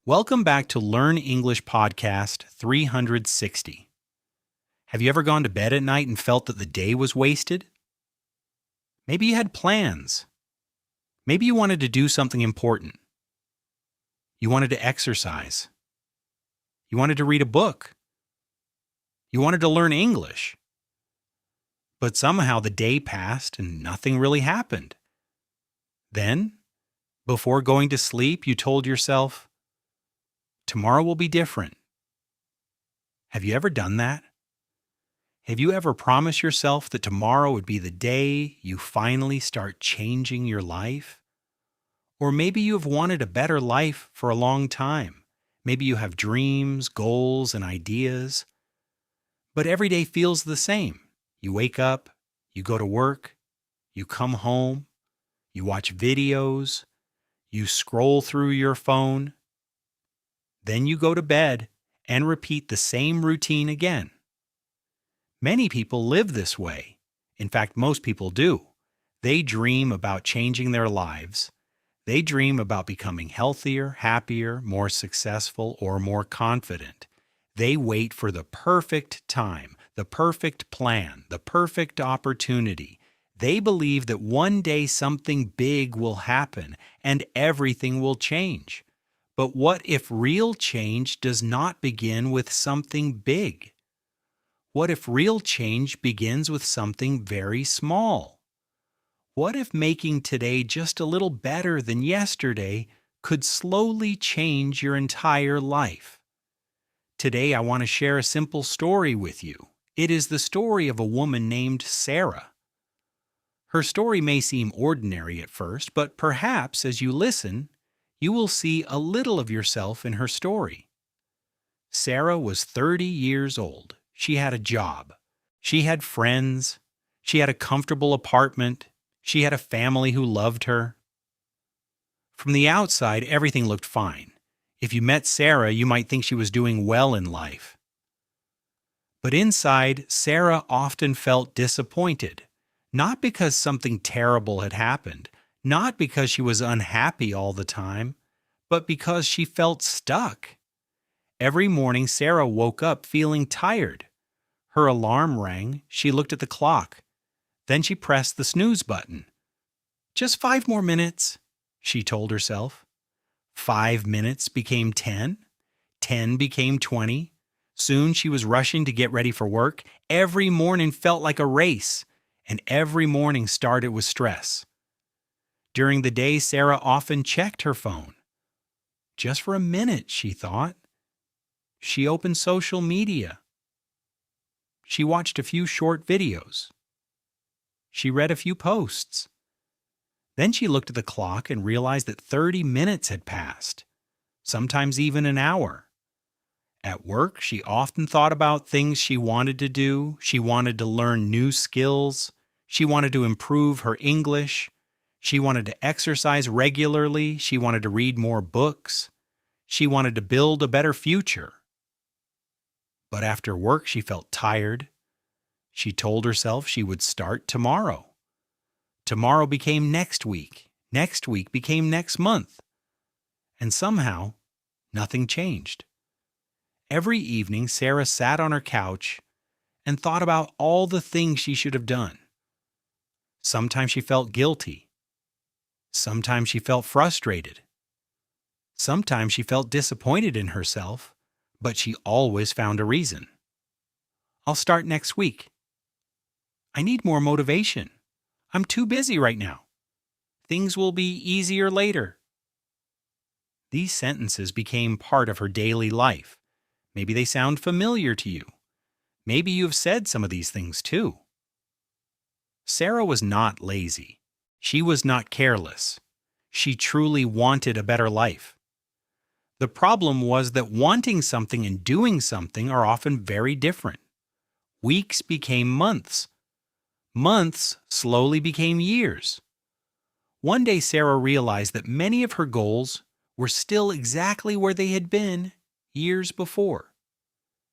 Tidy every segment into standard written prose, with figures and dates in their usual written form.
Welcome back to Learn English Podcast 360. Have you ever gone to bed at night and felt that the day was wasted? Maybe you had plans. Maybe you wanted to do something important. You wanted to exercise. You wanted to read a book. You wanted to learn English. But somehow the day passed and nothing really happened. Then, before going to sleep, you told yourself, tomorrow will be different. Have you ever done that? Have you ever promised yourself that tomorrow would be the day you finally start changing your life? Or maybe you have wanted a better life for a long time. Maybe you have dreams, goals, and ideas. But every day feels the same. You wake up, you go to work, you come home, you watch videos, you scroll through your phone. Then you go to bed and repeat the same routine again. Many people live this way. In fact, most people do. They dream about changing their lives. They dream about becoming healthier, happier, more successful, or more confident. They wait for the perfect time, the perfect plan, the perfect opportunity. They believe that one day something big will happen and everything will change. But what if real change does not begin with something big? What if real change begins with something very small? What if making today just a little better than yesterday could slowly change your entire life? Today I want to share a simple story with you. It is the story of a woman named Sarah. Her story may seem ordinary at first, but perhaps as you listen, you will see a little of yourself in her story. Sarah was 30 years old. She had a job. She had friends. She had a comfortable apartment. She had a family who loved her. From the outside, everything looked fine. If you met Sarah, you might think she was doing well in life. But inside, Sarah often felt disappointed, not because something terrible had happened, not because she was unhappy all the time, but because she felt stuck. Every morning, Sarah woke up feeling tired. Her alarm rang. She looked at the clock. Then she pressed the snooze button. Just 5 more minutes, she told herself. 5 minutes became 10. 10 became 20. Soon she was rushing to get ready for work. Every morning felt like a race, and every morning started with stress. During the day, Sarah often checked her phone. Just for a minute, she thought. She opened social media. She watched a few short videos. She read a few posts. Then she looked at the clock and realized that 30 minutes had passed, sometimes even an hour. At work, she often thought about things she wanted to do. She wanted to learn new skills. She wanted to improve her English. She wanted to exercise regularly. She wanted to read more books. She wanted to build a better future. But after work, she felt tired. She told herself she would start tomorrow. Tomorrow became next week. Next week became next month. And somehow, nothing changed. Every evening, Sarah sat on her couch and thought about all the things she should have done. Sometimes she felt guilty. Sometimes she felt frustrated. Sometimes she felt disappointed in herself, but she always found a reason. I'll start next week. I need more motivation. I'm too busy right now. Things will be easier later. These sentences became part of her daily life. Maybe they sound familiar to you. Maybe you have said some of these things too. Sarah was not lazy. She was not careless. She truly wanted a better life. The problem was that wanting something and doing something are often very different. Weeks became months. Months slowly became years. One day Sarah realized that many of her goals were still exactly where they had been years before.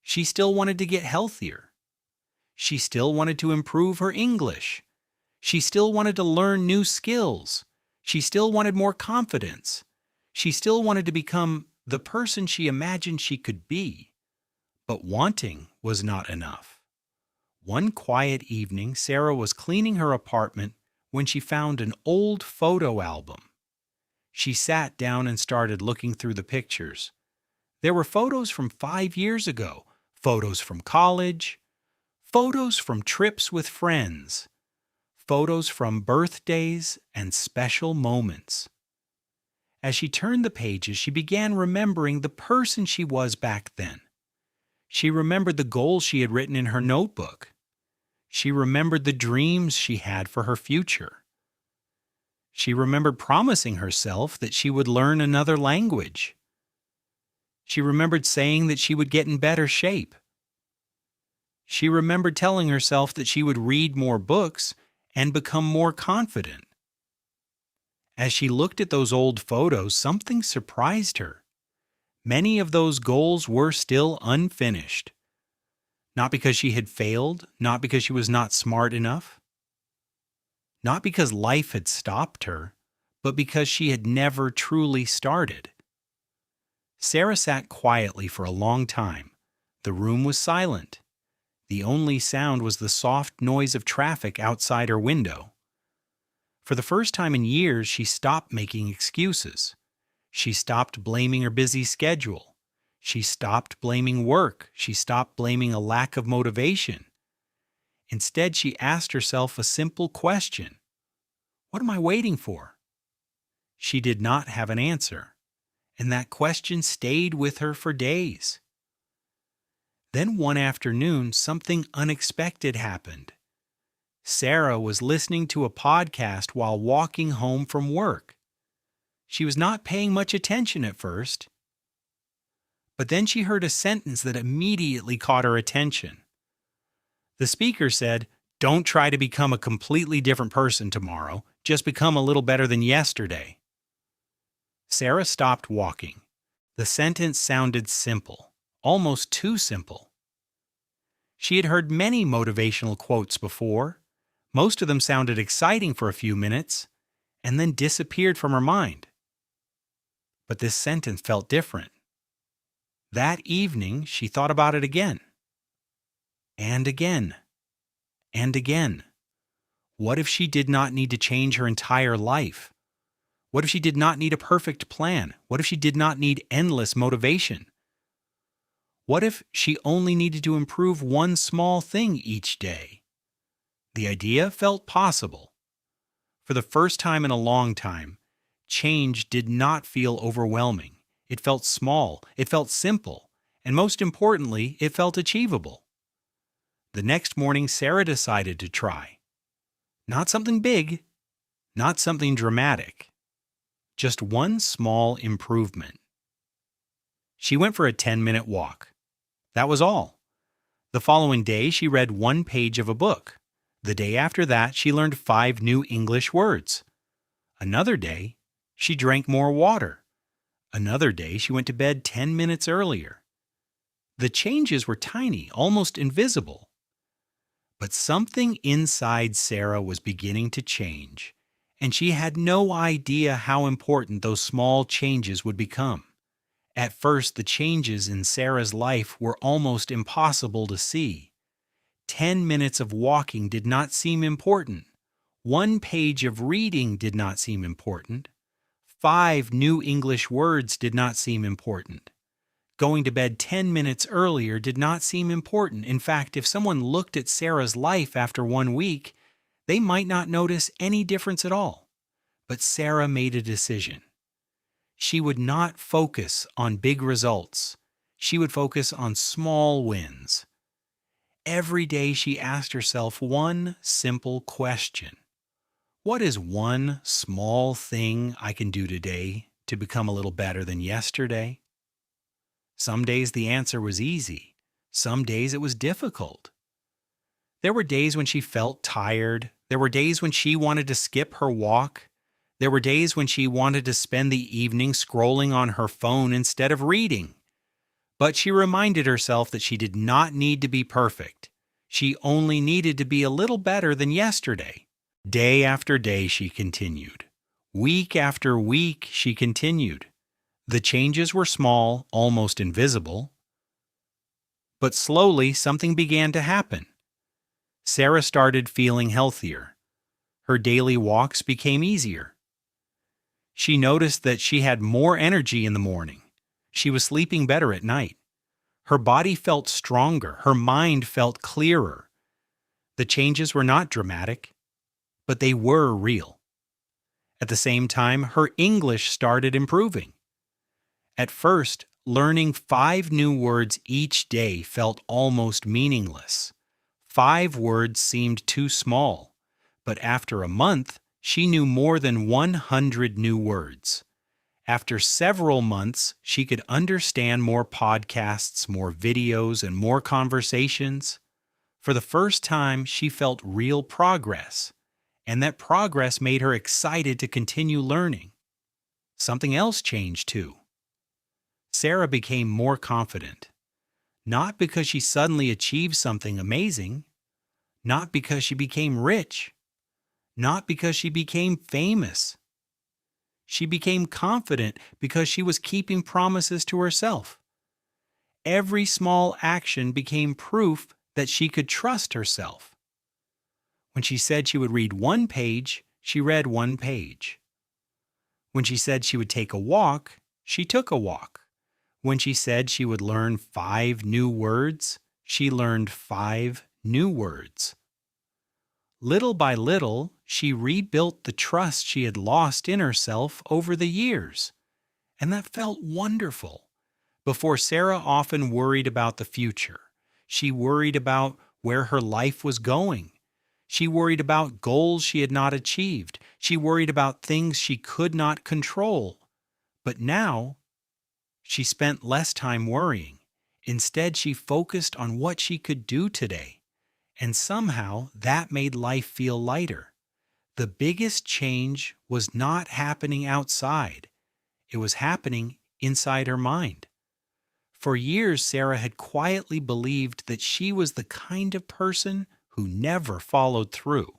She still wanted to get healthier. She still wanted to improve her English. She still wanted to learn new skills. She still wanted more confidence. She still wanted to become the person she imagined she could be. But wanting was not enough. One quiet evening, Sarah was cleaning her apartment when she found an old photo album. She sat down and started looking through the pictures. There were photos from 5 years ago, photos from college, photos from trips with friends, photos from birthdays and special moments. As she turned the pages, she began remembering the person she was back then. She remembered the goals she had written in her notebook. She remembered the dreams she had for her future. She remembered promising herself that she would learn another language. She remembered saying that she would get in better shape. She remembered telling herself that she would read more books and become more confident. As she looked at those old photos, something surprised her. Many of those goals were still unfinished. Not because she had failed, not because she was not smart enough, not because life had stopped her, but because she had never truly started. Sarah sat quietly for a long time. The room was silent. The only sound was the soft noise of traffic outside her window. For the first time in years, she stopped making excuses. She stopped blaming her busy schedule. She stopped blaming work. She stopped blaming a lack of motivation. Instead, she asked herself a simple question. What am I waiting for? She did not have an answer, and that question stayed with her for days. Then one afternoon, something unexpected happened. Sarah was listening to a podcast while walking home from work. She was not paying much attention at first, but then she heard a sentence that immediately caught her attention. The speaker said, "Don't try to become a completely different person tomorrow. Just become a little better than yesterday." Sarah stopped walking. The sentence sounded simple, almost too simple. She had heard many motivational quotes before. Most of them sounded exciting for a few minutes and then disappeared from her mind. But this sentence felt different. That evening, she thought about it again. And again. And again. What if she did not need to change her entire life? What if she did not need a perfect plan? What if she did not need endless motivation? What if she only needed to improve one small thing each day? The idea felt possible. For the first time in a long time, change did not feel overwhelming. It felt small, it felt simple, and most importantly, it felt achievable. The next morning, Sarah decided to try. Not something big, not something dramatic, just one small improvement. She went for a 10-minute walk. That was all. The following day, she read one page of a book. The day after that, she learned 5 new English words. Another day, she drank more water. Another day, she went to bed 10 minutes earlier. The changes were tiny, almost invisible. But something inside Sarah was beginning to change, and she had no idea how important those small changes would become. At first, the changes in Sarah's life were almost impossible to see. 10 minutes of walking did not seem important. 1 page of reading did not seem important. 5 new English words did not seem important. Going to bed 10 minutes earlier did not seem important. In fact, if someone looked at Sarah's life after 1 week, they might not notice any difference at all. But Sarah made a decision. She would not focus on big results. She would focus on small wins. Every day she asked herself one simple question. What is one small thing I can do today to become a little better than yesterday? Some days the answer was easy. Some days it was difficult. There were days when she felt tired. There were days when she wanted to skip her walk. There were days when she wanted to spend the evening scrolling on her phone instead of reading. But she reminded herself that she did not need to be perfect. She only needed to be a little better than yesterday. Day after day she continued. Week after week she continued. The changes were small, almost invisible, but slowly something began to happen. Sarah started feeling healthier. Her daily walks became easier. She noticed that she had more energy in the morning. She was sleeping better at night. Her body felt stronger. Her mind felt clearer. The changes were not dramatic, but they were real. At the same time, her English started improving. At first, learning 5 new words each day felt almost meaningless. 5 words seemed too small, but after a month, she knew more than 100 new words. After several months, she could understand more podcasts, more videos, and more conversations. For the first time, she felt real progress, and that progress made her excited to continue learning. Something else changed too. Sarah became more confident, not because she suddenly achieved something amazing, not because she became rich, not because she became famous. She became confident because she was keeping promises to herself. Every small action became proof that she could trust herself. When she said she would read 1 page, she read 1 page. When she said she would take a walk, she took a walk. When she said she would learn 5 new words, she learned 5 new words. Little by little, she rebuilt the trust she had lost in herself over the years, and that felt wonderful. Before, Sarah often worried about the future. She worried about where her life was going. She worried about goals she had not achieved. She worried about things she could not control. But now, she spent less time worrying. Instead, she focused on what she could do today. And somehow, that made life feel lighter. The biggest change was not happening outside. It was happening inside her mind. For years, Sarah had quietly believed that she was the kind of person who never followed through,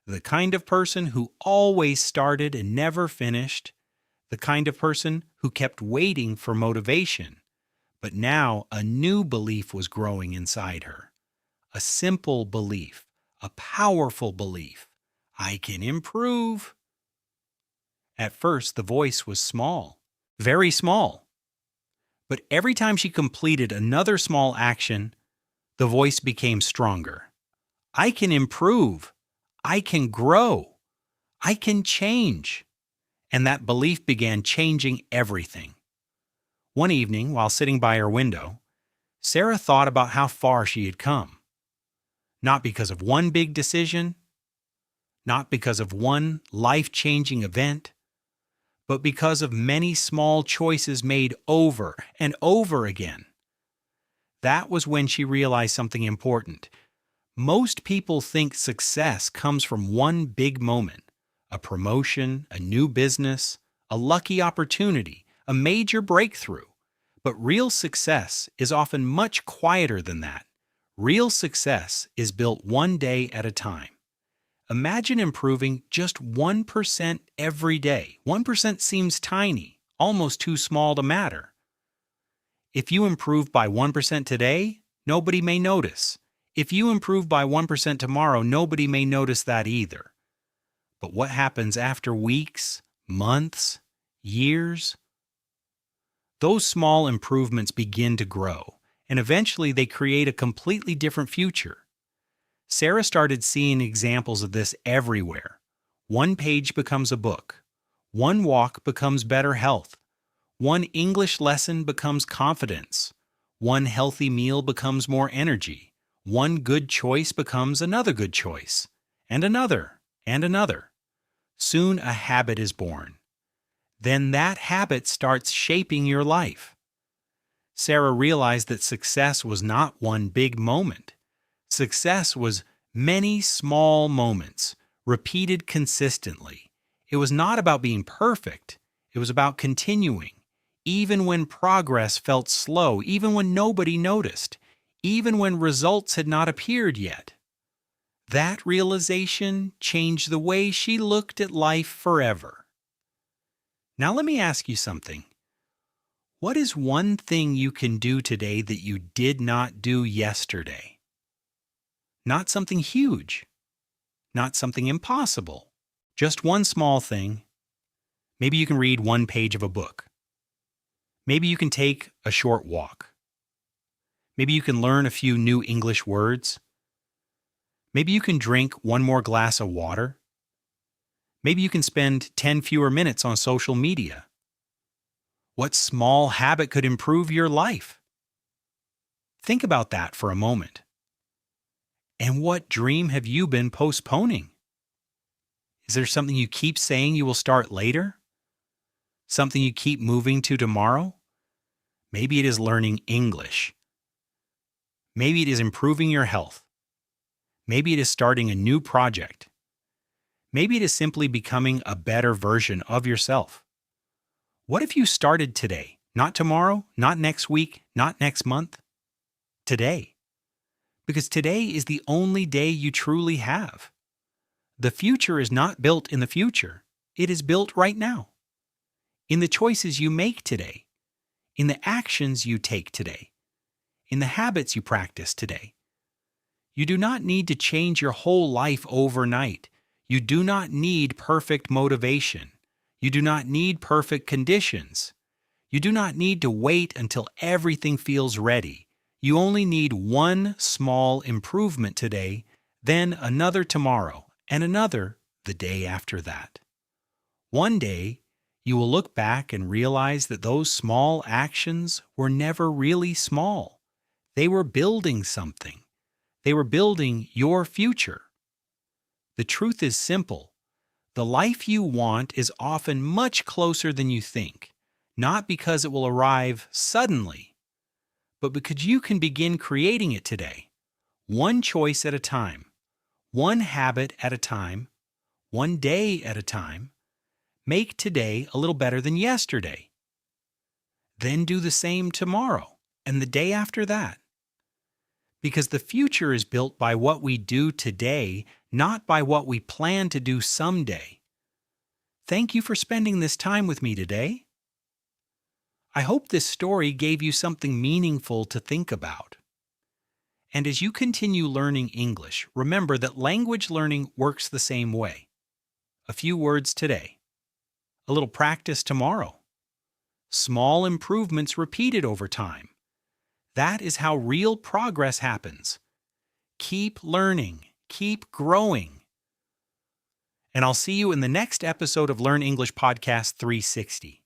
the kind of person who always started and never finished, the kind of person who kept waiting for motivation. But now a new belief was growing inside her. A simple belief, a powerful belief. I can improve. At first, the voice was small, very small. But every time she completed another small action, the voice became stronger. I can improve. I can grow. I can change. And that belief began changing everything. One evening, while sitting by her window, Sarah thought about how far she had come. Not because of one big decision, not because of one life-changing event, but because of many small choices made over and over again. That was when she realized something important. Most people think success comes from one big moment, a promotion, a new business, a lucky opportunity, a major breakthrough. But real success is often much quieter than that. Real success is built one day at a time. Imagine improving just 1% every day. 1% seems tiny, almost too small to matter. If you improve by 1% today, nobody may notice. If you improve by 1% tomorrow, nobody may notice that either. But what happens after weeks, months, years? Those small improvements begin to grow, and eventually they create a completely different future. Sarah started seeing examples of this everywhere. 1 page becomes a book. 1 walk becomes better health. 1 English lesson becomes confidence. 1 healthy meal becomes more energy. 1 good choice becomes another good choice, and another, and another. Soon a habit is born. Then that habit starts shaping your life. Sarah realized that success was not one big moment. Success was many small moments, repeated consistently. It was not about being perfect. It was about continuing, even when progress felt slow, even when nobody noticed, even when results had not appeared yet. That realization changed the way she looked at life forever. Now let me ask you something. What is one thing you can do today that you did not do yesterday? Not something huge, not something impossible, just one small thing. Maybe you can read one page of a book. Maybe you can take a short walk. Maybe you can learn a few new English words. Maybe you can drink one more glass of water. Maybe you can spend 10 fewer minutes on social media. What small habit could improve your life? Think about that for a moment. And what dream have you been postponing? Is there something you keep saying you will start later? Something you keep moving to tomorrow? Maybe it is learning English. Maybe it is improving your health. Maybe it is starting a new project. Maybe it is simply becoming a better version of yourself. What if you started today? Not tomorrow, not next week, not next month. Today. Because today is the only day you truly have. The future is not built in the future. It is built right now. In the choices you make today. In the actions you take today. In the habits you practice today. You do not need to change your whole life overnight. You do not need perfect motivation. You do not need perfect conditions. You do not need to wait until everything feels ready. You only need one small improvement today, then another tomorrow, and another the day after that. One day, you will look back and realize that those small actions were never really small. They were building something. They were building your future. The truth is simple. The life you want is often much closer than you think, not because it will arrive suddenly, but because you can begin creating it today, one choice at a time, one habit at a time, one day at a time. Make today a little better than yesterday. Then do the same tomorrow and the day after that. Because the future is built by what we do today, not by what we plan to do someday. Thank you for spending this time with me today. I hope this story gave you something meaningful to think about. And as you continue learning English, remember that language learning works the same way. A few words today. A little practice tomorrow. Small improvements repeated over time. That is how real progress happens. Keep learning. Keep growing. And I'll see you in the next episode of Learn English Podcast 360.